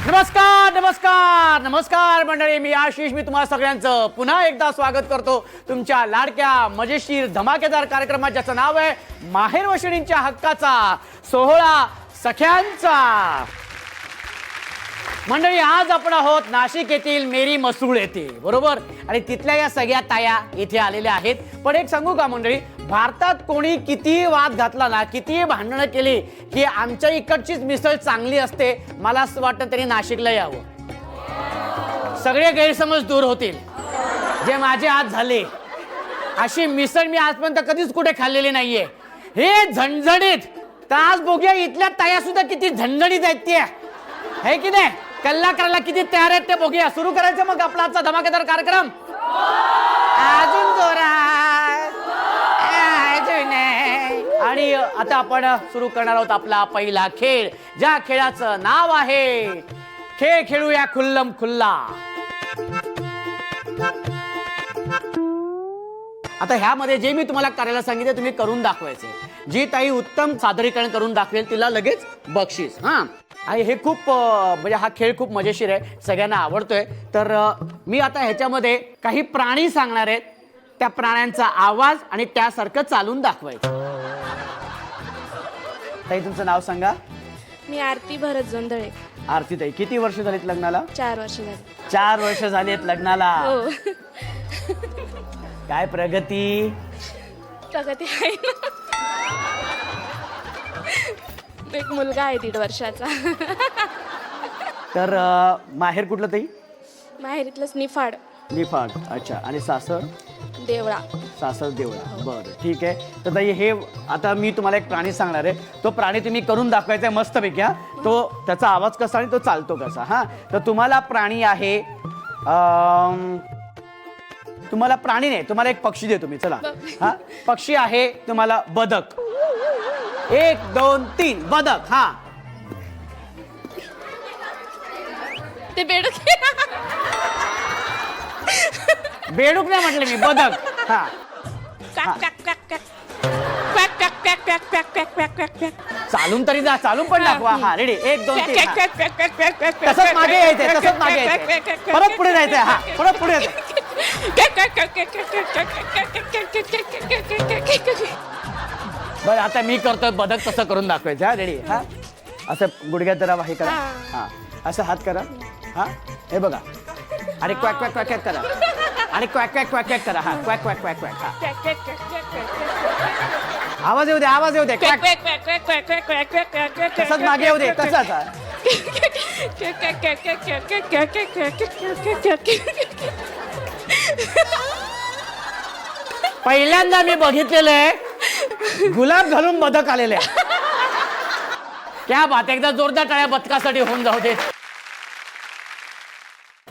नमस्कार नमस्कार नमस्कार मंडळी, मी आशिष. मी तुम्हाला सगळ्यांचं पुन्हा एकदा स्वागत करतो तुमच्या लाडक्या मजेशीर धमाकेदार कार्यक्रमात, ज्याचं नाव आहे माहेर वशिणींच्या हक्काचा सोहळा सख्यांचा. मंडळी, आज आपण आहोत नाशिक येथील मेरी मसरूळ येथे, बरोबर. आणि तिथल्या या सगळ्या ताया इथे आलेल्या आहेत. पण एक सांगू का मंडळी, भारतात कोणी कितीही वाद घातला ना, कितीही भांडणं केली की आमच्या इकडचीच मिसळ चांगली असते, मला असं वाटतं तरी नाशिकला यावं. सगळे गैरसमज दूर होतील जे माझे आज झाले. अशी मिसळ मी आजपर्यंत कधीच कुठे खाल्लेली नाहीये. हे झणझणीत, तर आज बघूया इथल्या ताया सुद्धा किती झणझणीत आहेत ते, है की नाही. कल्ला करायला किती तयार आहेत ते बघूया. सुरू करायचं मग आपला आजचा धमाकेदार कार्यक्रम. अजून जोरात, अजून. आणि आता आपण सुरू करणार आहोत आपला पहिला खेळ, ज्या खेळाचं नाव आहे खेळ खेळूया खुल्लम खुल्ला. आता ह्यामध्ये जे मी तुम्हाला करायला सांगितले तुम्ही करून दाखवायचे. जी ताई उत्तम सादरीकरण करून दाखवेल तिला लगेच बक्षीस. हा, आणि हे खूप म्हणजे हा खेळ खूप मजेशीर आहे, सगळ्यांना आवडतोय. तर मी आता ह्याच्यामध्ये काही प्राणी सांगणार आहेत, त्या प्राण्यांचा आवाज आणि त्यासारखं चालून दाखवायचं. ताई तुमचं नाव सांगा. मी आरती भरत जोंधळे. आरती ताई, किती वर्ष झालीत लग्नाला? 4 वर्ष झाली. 4 वर्ष झालीत लग्नाला. हो. काय प्रगती? प्रगती आहे ना. एक मुलगा आहे 1.5 वर्षाचा. तर माहेर कुठलं ताई? माहेरीतलंच निफाड. निफाड. अच्छा. आणि सासर? देवळा. सासर देवळा. बरं, ठीक आहे. तर ताई, हे आता मी तुम्हाला एक प्राणी सांगणार आहे, तो प्राणी तुम्ही करून दाखवायचा आहे मस्तपैकी. हा, तो त्याचा आवाज कसा आणि तो चालतो कसा. हा, तर तुम्हाला प्राणी आहे, तुम्हाला प्राणी नाही, तुम्हाला एक पक्षी देतो मी. चला. हा, पक्षी आहे तुम्हाला बदक. 1 2 3 बदक. हा, ते बेडूक. बेडूक नाही म्हटलं मी, बदक. हा, क्वॅक क्वॅक क्वॅक क्वॅक. क्वॅक क्वॅक क्वॅक क्वॅक क्वॅक क्वॅक क्वॅक क्वॅक क्वॅक. चालून तरी जा, चालून पण दाखवा. हा, रेडी. 1 2 3. क्वॅक क्वॅक क्वॅक क्वॅक क्वॅक क्वॅक. तसंच मागे यायचंय, तसंच मागे यायचंय, परत पुढे जायचंय. हा, परत पुढे यायचंय. बरं, आता मी करतोय बदक, तसं करून दाखवायचं. हा, रेडी. हा, असं गुडघ्यात जरा हे करा. हा, असं हात करा. हा, हे बघा. आणि क्वॅक क्वॅक क्वॅक क्वॅक करा. आणि क्वॅक क्वॅक क्वॅक क्वॅक करा. हा, क्वॅक क्वॅक क्वॅक क्वॅक. हा, आवाज येऊ दे, आवाज येऊ दे. क्वॅक. तसंच मागे येऊ दे, तसंच. पहिल्यांदा मी बघितलेलं आहे गुलाब घालून बदक आलेले आहे. क्या बात. एकदा जोरदार टाळ्या बदकासाठी होऊन जाऊ दे.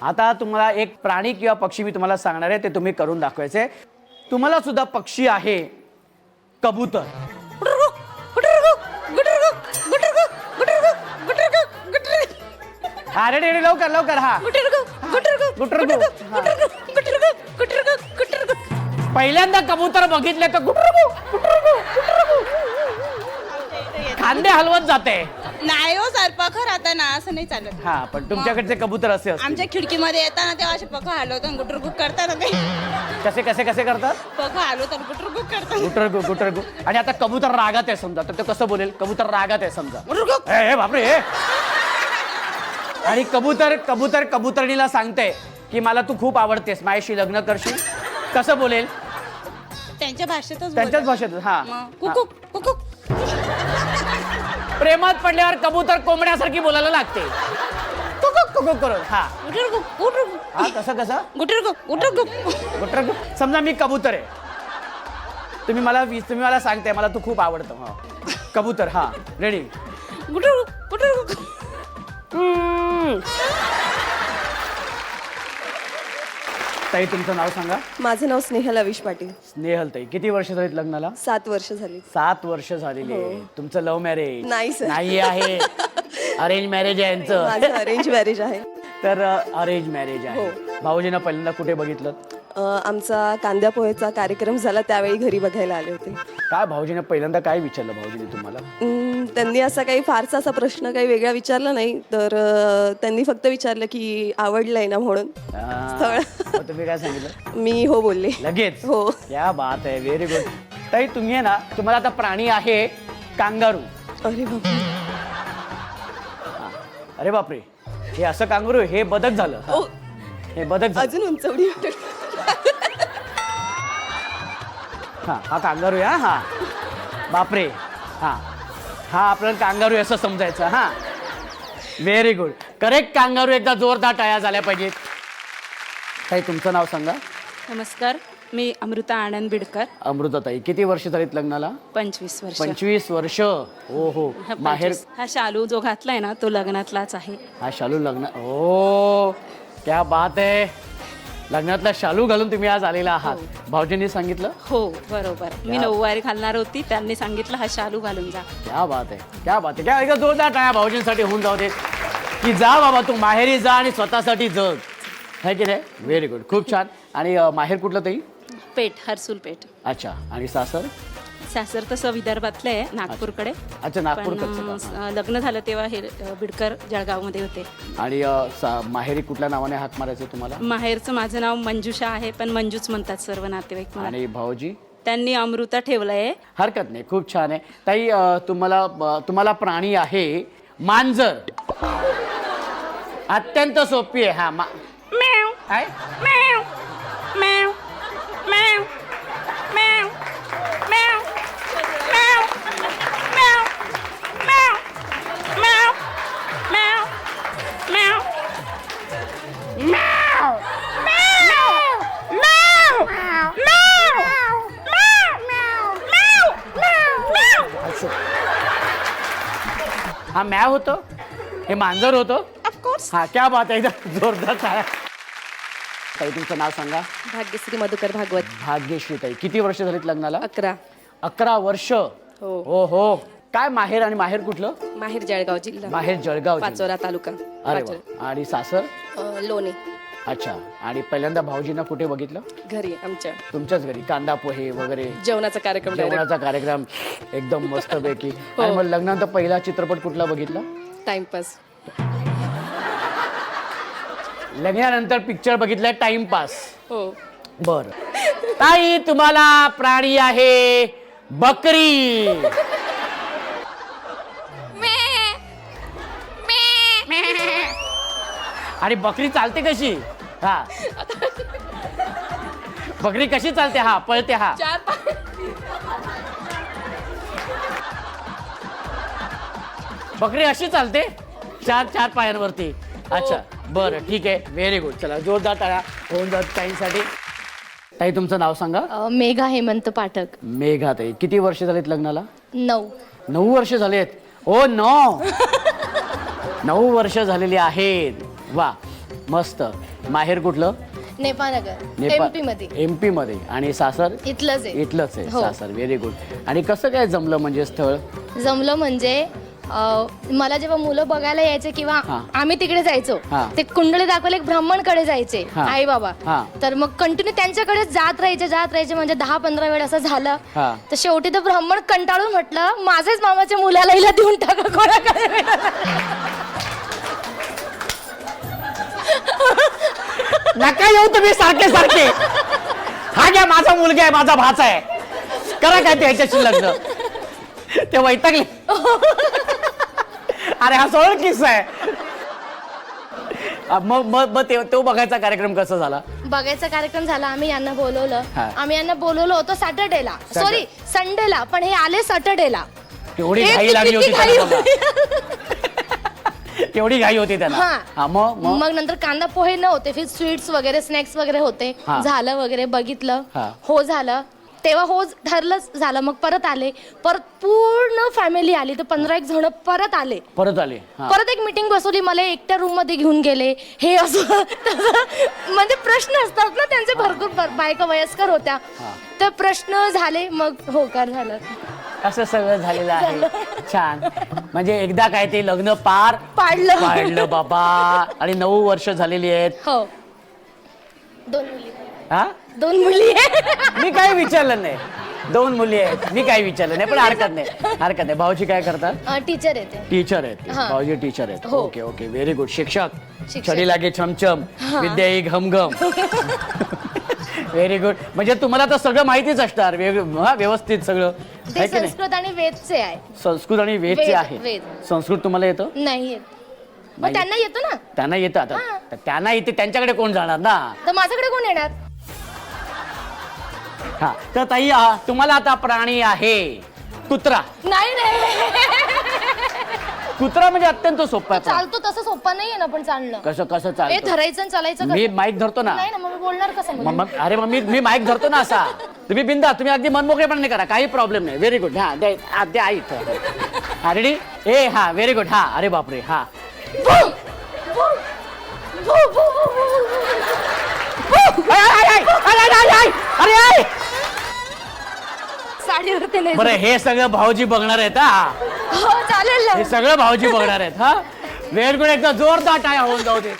आता तुम्हाला एक प्राणी किंवा पक्षी मी तुम्हाला सांगणार आहे, ते तुम्ही करून दाखवायचे. तुम्हाला सुद्धा पक्षी आहे कबूतर. हा, रेडी रेडी, लवकर लवकर. हा, गुटरगु. पहिल्यांदा कबूतर बघितले तर गुटरगु गुटरगु गुटरगु खांदे हलवत जाते. नाही हो सर, पखर आता ना असं नाही चालत. हा, पण तुमच्याकडचे कबूतर असे असतात. आमच्या खिडकीमध्ये येताना तेव्हा असे पखर हलवतात, गुटरगुट करतात ते. कसे कसे कसे करतात? पखर हलवतात, गुटरगुट करतात. गुटरगु गुटरगु. आणि आता कबूतर रागात आहे समजा, तर ते कसं बोलेल? कबूतर रागात आहे समजा. ए बापरे. आणि कबूतर कबुतरणीला सांगते की मला तू खूप आवडतेस, माझ्याशी लग्न करशील. कसं बोलेल? त्यांच्या भाषेतच त्यांच्याच भाषेत. हा, कुकुक कुकुक. प्रेमात पडल्यावर कबूतर कोंबड्यासारखी बोलायला लागते, कुकुक कुकुक करून. हा, गुटरगुट गुटरगुट. हा, कसं कसं? गुटरगुट गुटरगुट. गुटरगु. समजा मी कबूतर आहे, तुम्ही मला सांगते मला तू खूप आवडतं. हा, कबूतर. हा, रेडी. गुटरगुट गुटरगुट. ताई तुमचं नाव सांगा. माझं नाव स्नेहल अविश पाटील. स्नेहल ताई, किती वर्ष झालीत लग्नाला? 7 वर्ष झाली. 7 वर्ष झालेली आहे. तुमचं लव्ह मॅरेज? नाही सर. नाही आहे, अरेंज मॅरेज आहे यांचं. माझं अरेंज मॅरेज आहे. तर अरेंज मॅरेज आहे. भाऊजींना पहिल्यांदा कुठे बघितलं? आमचा कांद्या पोहेचा कार्यक्रम झाला त्यावेळी घरी बघायला आले होते. काय भाऊजीने पहिल्यांदा काय विचारलं भाऊजीने तुम्हाला? त्यांनी असा काही फारसा असा प्रश्न काही वेगळा विचारला नाही तर त्यांनी फक्त विचारलं की आवडलंय ना म्हणून स्थळ. मग तुम्ही काय सांगितलं? मी हो बोलले. लगेच? हो. क्या बात आहे, व्हेरी गुड. ताई तुम्ही आहे ना, तुम्हाला आता प्राणी आहे कांगारू. अरे बापरे. अरे बापरे, हे असं कांगारू, हे बदक झालं. ओ, हे बदक झालं. अजून उंचवडी. हा कांगारू आहे. हा बापरे. हा आपल्याला कांगारू आहे असं समजायचं. हा व्हेरी गुड, करेक्ट कांगारू. एकदा जोरदार टाळ्या झाल्या पाहिजेत. ताई तुमचं नाव सांगा. नमस्कार, मी अमृता आनंद बिडकर. अमृताताई, किती वर्ष झालीत लग्नाला? 25 वर्ष. 25 वर्ष. हो हो. हा, माहेर 25. हा शालू जो घातलाय ना तो लग्नातलाच आहे. हा शालू लग्न. हो क्या बात आहे. लग्नातला शालू घालून तुम्ही आज आलेला आहात. भाऊजींनी सांगितलं? हो बरोबर. मी नऊवारी घालणार होती, त्यांनी सांगितलं हा शालू घालून जा. क्या बात आहे, क्या बात आहे. क्या एकदा जोरदार टाळ्या भाऊजींसाठी होऊन जाऊ दे की जा बाबा तू माहेरी जा आणि स्वतःसाठी जग. है की नाही? व्हेरी गुड, खूप छान. आणि माहेर कुठलं ताई? पेठ, हर्सुल पेठ. अच्छा. आणि सासर? सासर तसं विदर्भातलं आहे, नागपूरकडे. अच्छा, नागपूर. पण लग्न झालं तेव्हा हे बिडकर जळगावमध्ये होते. आणि माहेरी कुठल्या नावाने हाक मारायचं तुम्हाला? माहेरचं माझं नाव मंजुषा आहे, पण मंजूच म्हणतात सर्व नातेवाईक मला. आणि भाऊजी? त्यांनी अमृता ठेवलंय. हरकत नाही, खूप छान आहे. ताई तुम्हाला प्राणी आहे मांजर. अत्यंत सोपी आहे. हा म्याव काय? म्याव म्याव म्याव म्याव म्याव म्याव म्याव म्याव म्याव म्याव म्याव म्याव हा मॅव होतो, हे मांजर होतो. ऑफकोर्स. हा क्या बात आहे, एकदम जोरदार टाळ्या. ताई तुमचं नाव सांगा. भाग्यश्री मधुकर भागवत. भाग्यश्री ताई, किती वर्ष झालीत लग्नाला? 11. 11 वर्ष. हो. हो हो. काय माहेर? आणि माहेर कुठलं? माहेर जळगाव जिल्हा. माहेर जळगाव जिल्हा. पाचोरा तालुका. अरे वा. आणि सासर? लोणी. अच्छा. आणि पहिल्यांदा भाऊजींना कुठे बघितलं? घरी आमच्या. तुमच्याच घरी? कांदा पोहे वगैरे जेवणाचा कार्यक्रम. जेवणाचा कार्यक्रम एकदम मस्त पैकी. आणि मग लग्नानंतर पहिला चित्रपट कुठला बघितला? टाइमपास. लग्नानंतर पिक्चर बघितलाय टाइमपास. हो. बर. ताई तुम्हाला प्राणी आहे बकरी. आणि बकरी चालते कशी? हा बकरी कशी चालते? हा पळते. हा बकरी अशी चालते 4 पायांवरती. अच्छा बरं, ठीक आहे, व्हेरी गुड. चला जोरदार टाळ्या होऊन जात ताईंसाठी. ताई तुमचं नाव सांगा. मेघा हेमंत पाठक. मेघा ताई, किती वर्ष झालीत लग्नाला? 9. 9 वर्ष झालेत. ओ 9 वर्ष झालेली आहेत. वा मस्त. माहेर कुठलं? नेपाळनगर. MP मध्ये. MP मध्ये. आणि सासर? इथलंच आहे. इथलंच आहे हो. सासर. Very good. आणि कसं काय जमलं म्हणजे स्थळ? जमलं म्हणजे मला जेव्हा मुलं बघायला यायचे किंवा हा. आम्ही तिकडे जायचो, हा. ते कुंडली दाखवले एक ब्राह्मणकडे जायचे हा. आई बाबा. हा. तर मग कंटिन्यू त्यांच्याकडे जात राहायचे म्हणजे 10-15 वेळ असं झालं. हा. तर शेवटी तर ब्राह्मण कंटाळून म्हटलं माझेच मामाच्या मुलाला हिला देऊन टाका कोणाकडे. नका येऊ तुम्ही सारखे सारखे. हा घ्या, माझा मुलगा आहे, माझा भाचा आहे, करा काय त्याच्याशी लग्न. ते वैतागले. अरे हा सोड किस्सा आहे. मग तो बघायचा कार्यक्रम कसा झाला? बघायचा कार्यक्रम झाला. आम्ही यांना बोलवलं. हा. आम्ही यांना बोलवलं होतं सॅटर्डेला, सॉरी संडेला, पण हे आले सॅटर्डेला. तेवढी घाई लागली होती त्यांना बघा. तेवढी घाई होती त्यांना. हा, मग नंतर कांदा पोहे नव्हते, फिर स्वीट्स वगैरे स्नॅक्स वगैरे होते. हा. झालं वगैरे बघितलं. हा. हो झालं तेव्हा, हो ठरलंच झालं. मग परत आले, परत पूर्ण फॅमिली आली, तर 15 जण परत आले. हा. परत एक मीटिंग बसवली, मला एकट्या रूम मध्ये घेऊन गेले. हे असं म्हणजे प्रश्न असतात ना त्यांचे, भरपूर बायका वयस्कर होत्या. तर प्रश्न झाले, मग होकार झालं. असं सगळं झालेलं आहे. छान. म्हणजे एकदा काय ते लग्न पार पाडलं बाबा. आणि 9 वर्ष झालेली आहेत. हो. 2 मुली. हा 2 मुली. मी काही विचारलं नाही. 2 मुली आहेत. मी काही विचारलं नाही पण हरकत नाही. भाऊजी काय करतात? टीचर येते. टीचर आहेत. हा. भाऊजी टीचर आहेत. हो. Okay okay very good. शिक्षक शिक्षक. छडी लागे छमछम विद्या ही घमघम. Very good. म्हणजे तुम्हाला तर सगळं माहितीच असणार व्यवस्थित सगळं ते आहे की नाही? संस्कृत आणि वेदचे आहे. संस्कृत आणि वेदचे वेद, आहे. वेद. संस्कृत तुम्हाला येतं? नाही येत. मग नाही. त्यांना येतो ना. त्यांना येतं आता. हा. तर त्यांना येते त्यांच्याकडे कोण जाणार ना. तर माझ्याकडे कोण येणार? हा तर ताई तुम्हाला आता प्राणी आहे कुत्रा. नाही कुत्रा म्हणजे अत्यंत सोपा आहे. चालतो तसं सोपं नाहीये ना पण चालणं. कसं हे चालतं? धरायचं आणि चालायचं मी कसं? माईक धरतो ना. नाही ना मग बोलणार कसं मग? मग अरे मग मी माईक धरतो ना असा. तुम्ही बिंदा तुम्ही अगदी मनमोकळेपणाने करा काही प्रॉब्लेम नाही. Very good. हा द्या इथं. रेडी. ए हा व्हेरी गुड. हा अरे बापरे. हा अरे साडीवरती नाही. बरं हे सगळं भाऊजी बघणार आहेत. हा हो चालेल हे ना. सगळं भाऊजी बघणार आहेत. हा व्हेरी गुड. एकदा जोरदार टाळ्या होऊन जाऊ दे.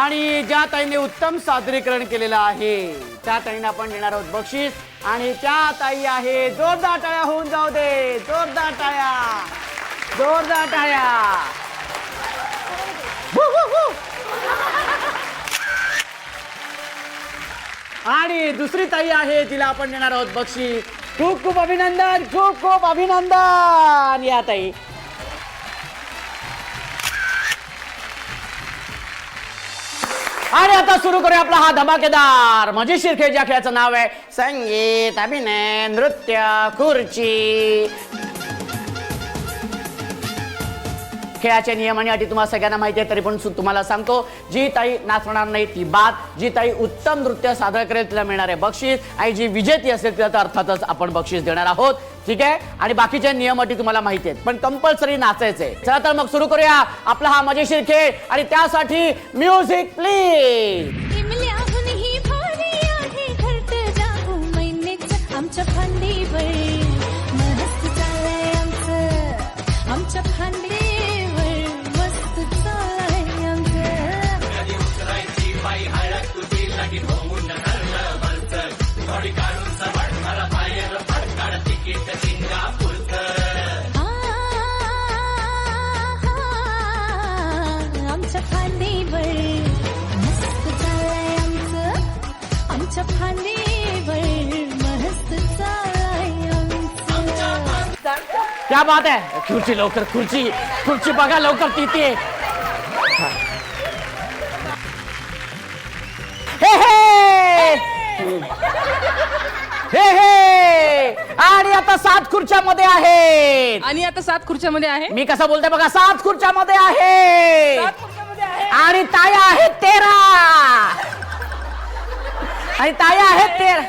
आणि ज्या ताईने उत्तम सादरीकरण केलेलं आहे त्या ताईंना आपण देणार आहोत बक्षीस. आणि त्या ताई आहे जोरदार टाळ्या होऊन जाऊ दे. जोरदार टाळ्या. आणि दुसरी ताई आहे तिला आपण देणार आहोत बक्षीस. खूप खूप अभिनंदन. खूप अभिनंदन या ताई. आणि आता सुरू करूया आपला हा धमाकेदार मजेशीर खेळ. ज्या खेळाचं नाव आहे संगीत, अभिनय, नृत्य, खुर्ची. खेळाचे नियम आणि अटी तुम्हाला सगळ्यांना माहिती आहे तरी पण तुम्हाला सांगतो. जी ताई नाचणार नाही ती बाद. जी ताई उत्तम नृत्य सादर करेल तिला मिळणार आहे बक्षीस. आणि जी विजेती असेल तिला तर अर्थातच आपण बक्षीस देणार आहोत. ठीक आहे. आणि बाकीच्या नियम अटी तुम्हाला माहिती आहेत पण कंपल्सरी नाचायचंय. चला तर मग सुरू करूया आपला हा मजेशीर खेळ. आणि त्यासाठी म्युझिक प्लीज. इमल्याहूनही भारी आहे घरट जागो मैनेच आमच्या फांदीवर मस्त चाललंय आमच्या फांदीवर मस्त चाललंय आमचं. आमच्या फांदीवर मस्त चाललंय आमच्या फांदीवर मस्त चाललंय आमचं. क्या बात आहे. खुर्ची लवकर. खुर्ची बघा लवकर तिथे. हे आणि आता 7 खुर्च्यामध्ये आहेत. आणि आता 7 खुर्च्यामध्ये आहे. मी कसं बोलते बघा. 7 खुर्च्यामध्ये आहे. 7 खुर्च्यामध्ये आहे. आणि ताया आहेत 13. आणि ताया आहेत 13.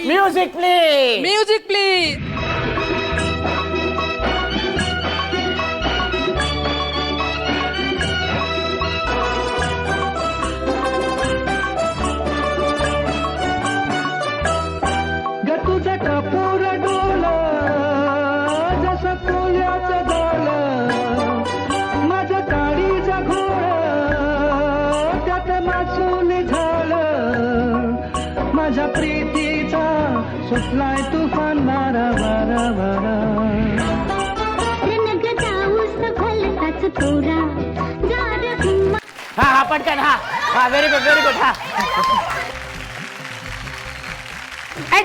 Music please. Music please. तुझं टपूर डोला जसं फुल्याचं डोलं माझं काळीचं घोड त्यात मासून झालं माझ्या प्रीतीचा सुटलाय तुफान वारा वारा वारा. हा पटकन. हा व्हेरी गुड. हा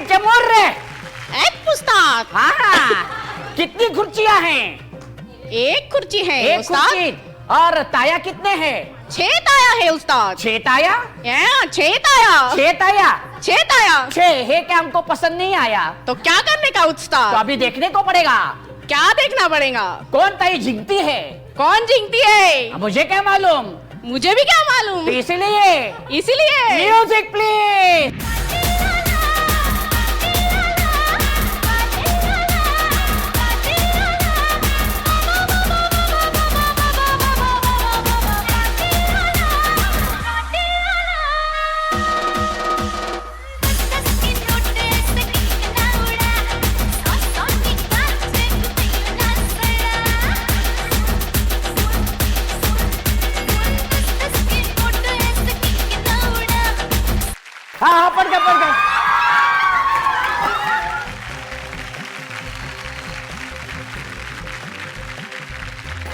जमोर रे. एक पुस्तक. हाँ कितनी खुर्चियां हैं? एक खुर्ची है एक उस्ताद. खुर्ची. और ताया कितने हैं? 6 ताया है उस्ताद. 6 ताया. 6 ताया. 6 ताया. 6 ताया. 6 है क्या हमको पसंद नहीं आया तो क्या करने का तो उस्ताद? अभी देखने को पड़ेगा क्या देखना पड़ेगा? कौन ताई जीतती है. कौन जीतती है? अब मुझे क्या मालूम. मुझे भी क्या मालूम. तो इसीलिए इसीलिए म्यूजिक प्लीज. हा पटकन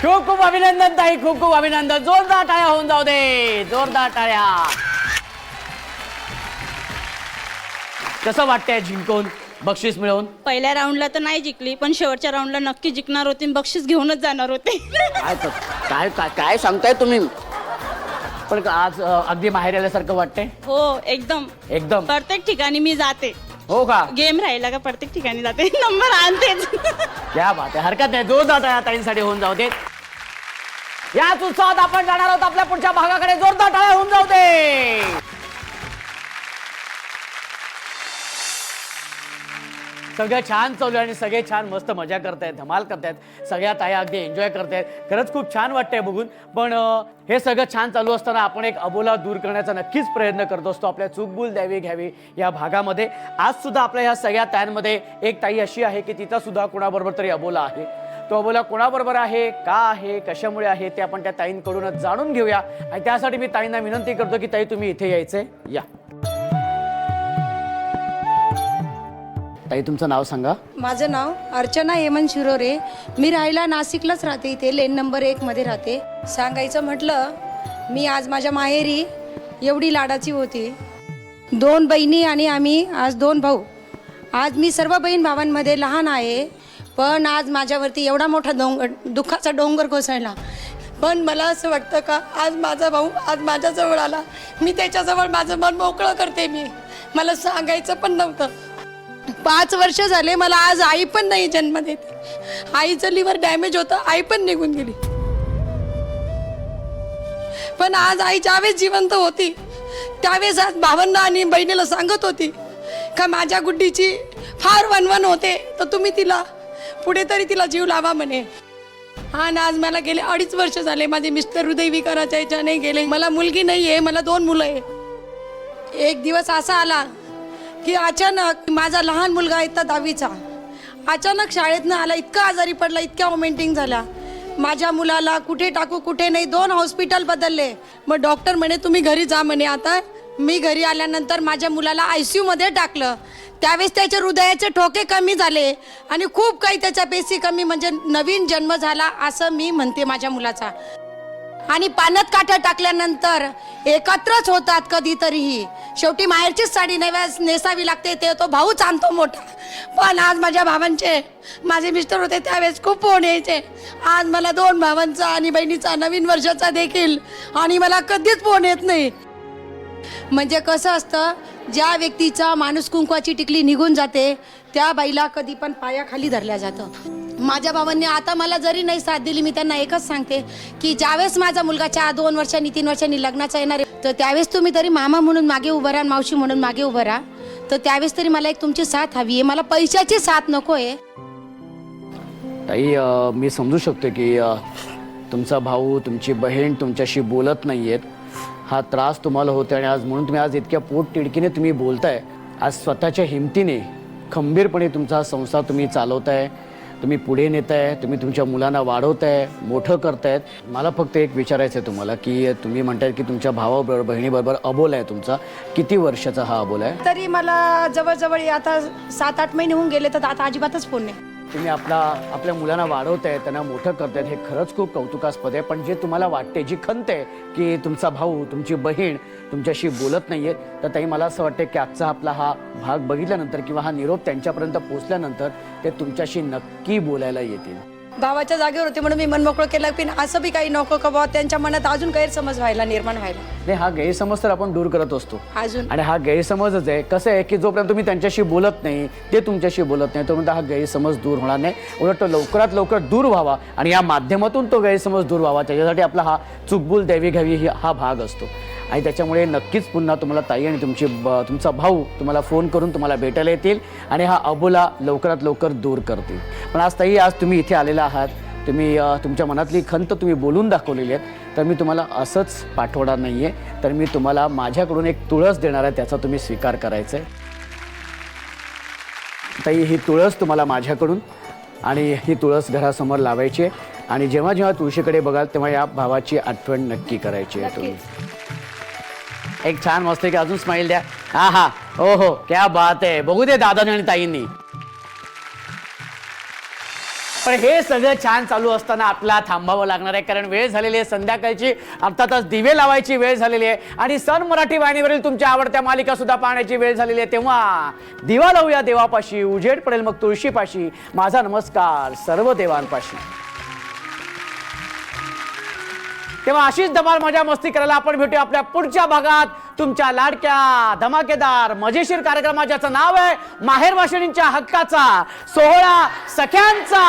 खूप खूप अभिनंदन ताई, खूप खूप अभिनंदन. जोरदार टाळ्या होऊन जाऊ दे, जोरदार टाळ्या. कसं वाटतंय जिंकून, बक्षीस मिळवून? पहिल्या राऊंडला तर नाही जिंकली, पण शेवटच्या राऊंडला नक्की जिंकणार होती आणि बक्षीस घेऊनच जाणार होते. काय काय काय सांगताय तुम्ही? पण आज अगदी बाहेर आल्यासारखं वाटतंय. हो एकदम एकदम प्रत्येक ठिकाणी मी जाते. हो का? गेम राहिला का प्रत्येक ठिकाणी जाते, नंबर आणतेच. क्या बात आहे, हरकत नाही. जोरदार टाळ्या ताईंसाठी होऊन जाऊ देत. याच उत्साहात आपण जाणार आहोत आपल्या पुढच्या भागाकडे. जोरदार टाळ्या होऊन जाऊ दे. सगळं छान चालू आहे आणि सगळे छान मस्त मजा करतायत, धमाल करतायत. सगळ्या ताया अगदी एन्जॉय करतायत. खरंच खूप छान वाटतंय बघून. पण हे सगळं छान चालू असताना आपण एक अबोला दूर करण्याचा नक्कीच प्रयत्न करत असतो आपल्या चूकबूल द्यावी घ्यावी या भागामध्ये. आज सुद्धा आपल्या ह्या सगळ्या तायांमध्ये एक ताई अशी आहे की तिचा सुद्धा कोणाबरोबर तरी अबोला आहे. तो अबोला कोणाबरोबर आहे, का आहे, कशामुळे आहे ते आपण त्या ताईंकडूनच जाणून घेऊया. आणि त्यासाठी मी ताईंना विनंती करतो की ताई तुम्ही इथे यायचंय. या ताई, तुमचं नाव सांगा. माझं नाव अर्चना हेमंत शिरोरे. मी राहायला नाशिकलाच राहते, इथे लेन नंबर 1 मध्ये राहते. सांगायचं म्हटलं, मी आज माझ्या माहेरी एवढी लाडाची होती. 2 बहिणी आणि आम्ही आज 2 भाऊ. आज मी सर्व बहीण भावांमध्ये लहान आहे, पण आज माझ्यावरती एवढा मोठा दुःखाचा डोंगर कोसळला. पण मला असं वाटतं का आज माझा भाऊ आज माझ्याजवळ आला, मी त्याच्याजवळ माझं मन मोकळं करते. मला सांगायचं पण नव्हतं. 5 वर्ष झाले मला आज आई पण नाही जन्म देते. आईचं लिव्हर डॅमेज होतं, आई पण निघून गेली. पण आज आई ज्यावेळेस जिवंत होती त्यावेळेस आज भावांना आणि बहिणीला सांगत होती का माझ्या गुड्डीची फार वनवन होते, तर तुम्ही तिला पुढे तरी तिला जीव लावा म्हणे. आणि आज मला गेले 2.5 वर्ष झाले. माझे मिस्टर हृदयविकाराच्या ह्याच्याने गेले. मला मुलगी नाही आहे, मला 2 मुलं आहे. एक दिवस असा आला की अचानक माझा लहान मुलगा आहे 10वीचा, अचानक शाळेतनं आला, इतका आजारी पडला, इतक्या वॉमिटिंग झाला. माझ्या मुलाला कुठे टाकू कुठे नाही, 2 हॉस्पिटल बदलले. मग डॉक्टर म्हणे तुम्ही घरी जा म्हणे. आता मी घरी आल्यानंतर माझ्या मुलाला ICU मध्ये टाकलं. त्यावेळेस त्याचे हृदयाचे ठोके कमी झाले आणि खूप काही त्याच्या पेशी कमी, म्हणजे नवीन जन्म झाला असं मी म्हणते माझ्या मुलाचा. आणि पाण्यात काठ्या टाकल्यानंतर एकत्रच होतात कधीतरीही. शेवटी माहेरचीच साडी नेसावी लागते, ते तो भाऊच आणतो मोठा. पण आज माझ्या भावांचे, माझे मिस्टर होते त्यावेळेस खूप फोन यायचे. आज मला 2 भावांचा आणि बहिणीचा नवीन वर्षाचा देखील, आणि मला कधीच फोन येत नाही. म्हणजे कसं असतं, ज्या व्यक्तीचा माणूस कुंकवाची टिकली निघून जाते त्या बाईला कधी पण पायाखाली धरल्या जातं. माझ्या भावांनी आता मला जरी नाही साथ दिली, मी त्यांना एकच सांगते की ज्यावेळेस माझा मुलगा 4-2 वर्षांनी 3 वर्षांनी लग्नाचा येणार आहे, तर त्यावेळेस तुम्ही तरी मामा म्हणून मागे उभं राहा, मावशी म्हणून मागे उभं राहा. तर त्यावेळेस तरी मला एक तुमची साथ हवी आहे, मला पैशाची साथ नको आहे. ताई, मी समजू शकतो की तुमचा भाऊ, तुमची बहीण तुमच्याशी बोलत नाहीयेत, हा त्रास तुम्हाला होतो. आणि आज म्हणून तुम्ही आज इतक्या पोट तिडकीने तुम्ही बोलताय. आज स्वतःच्या हिमतीने खंबीरपणे तुमचा हा संसार तुम्ही चालवताय, तुम्ही पुढे नेताय, तुम्ही तुमच्या मुलांना वाढवताय, मोठं करतायत. मला फक्त एक विचारायचं आहे तुम्हाला की तुम्ही म्हणताय की तुमच्या भावाबरोबर बहिणीबरोबर अबोला आहे तुमचा. किती वर्षाचा हा अबोला आहे? तरी मला जवळजवळ आता 7-8 महिने होऊन गेले, तर आता अजिबातच फोन नाही. तुम्ही आपल्या मुलांना वाढवताय, त्यांना मोठं करतायत, हे खरंच खूप कौतुकास्पद आहे. पण जे तुम्हाला वाटते, जी खंत आहे की तुमचा भाऊ, तुमची बहीण तुमच्याशी बोलत नाहीये, तर ताई मला असं वाटतं की आजचा आपला हा भाग बघितल्यानंतर किंवा हा निरोप त्यांच्यापर्यंत पोहोचल्यानंतर ते तुमच्याशी नक्की बोलायला येतील. भावाच्या जागेवर होते म्हणून मी मन मोकळं केलं, पण असं बी काही नको का बाबा त्यांच्या मनात अजून गैरसमज निर्माण व्हायला. नाही, हा गैरसमज तर आपण दूर करत असतो अजून. आणि हा गैरसमजच आहे. कसं आहे की जोपर्यंत तुम्ही त्यांच्याशी बोलत नाही, ते तुमच्याशी बोलत नाही, तोपर्यंत हा गैरसमज दूर होणार नाही. उलट तो लवकरात लवकर दूर व्हावा आणि या माध्यमातून तो गैरसमज दूर व्हावा, त्याच्यासाठी आपला हा चुकबुल द्यावी घ्यावी हा भाग असतो. आणि त्याच्यामुळे नक्कीच पुन्हा तुम्हाला ताई आणि तुमचा भाऊ तुम्हाला फोन करून तुम्हाला भेटायला येतील आणि हा अबोला लवकरात लवकर दूर करतील. पण आज ताई, आज तुम्ही इथे आलेला आहात, तुम्ही तुमच्या मनातली खंत तुम्ही बोलून दाखवलेली आहेत, तर मी तुम्हाला असंच पाठवणार नाही आहे, तर मी तुम्हाला माझ्याकडून एक तुळस देणार आहे, त्याचा तुम्ही स्वीकार करायचा आहे. ताई, ही तुळस तुम्हाला माझ्याकडून, आणि ही तुळस घरासमोर लावायची आहे. आणि जेव्हा जेव्हा तुळशीकडे बघाल तेव्हा या भावाची आठवण नक्की करायची आहे तुम्ही. एक छान मस्त की अजून स्माइल द्या. हा हा, हो हो, क्या बात आहे. बघू दे दादाने आणि ताईंनी. पण हे सगळं छान चालू असताना आपला थांबावं लागणार आहे, कारण वेळ झालेली आहे संध्याकाळची. अर्थातच दिवे लावायची वेळ झालेली आहे आणि सन मराठी वाहिनीवरील तुमच्या आवडत्या मालिका सुद्धा पाहण्याची वेळ झालेली आहे. तेव्हा दिवा लावूया देवापाशी, उजेड पडेल मग तुळशीपाशी. माझा नमस्कार सर्व देवांपाशी. तेव्हा अशीच धमाल मजा मस्ती करायला आपण भेटूया आपल्या पुढच्या भागात तुमच्या लाडक्या धमाकेदार मजेशीर कार्यक्रमात, ज्याचं नाव आहे माहेर वाशिणींच्या हक्काचा सोहळा सख्यांचा.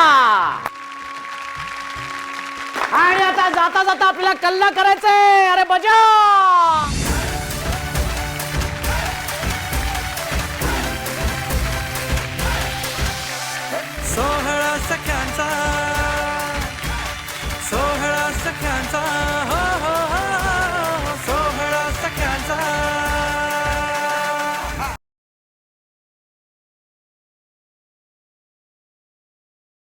आणि आता जाता जाता आपल्याला कल्ला करायचंय. अरे बजा. सोहळा सख्यांचा, सोहळा सख्यांचा.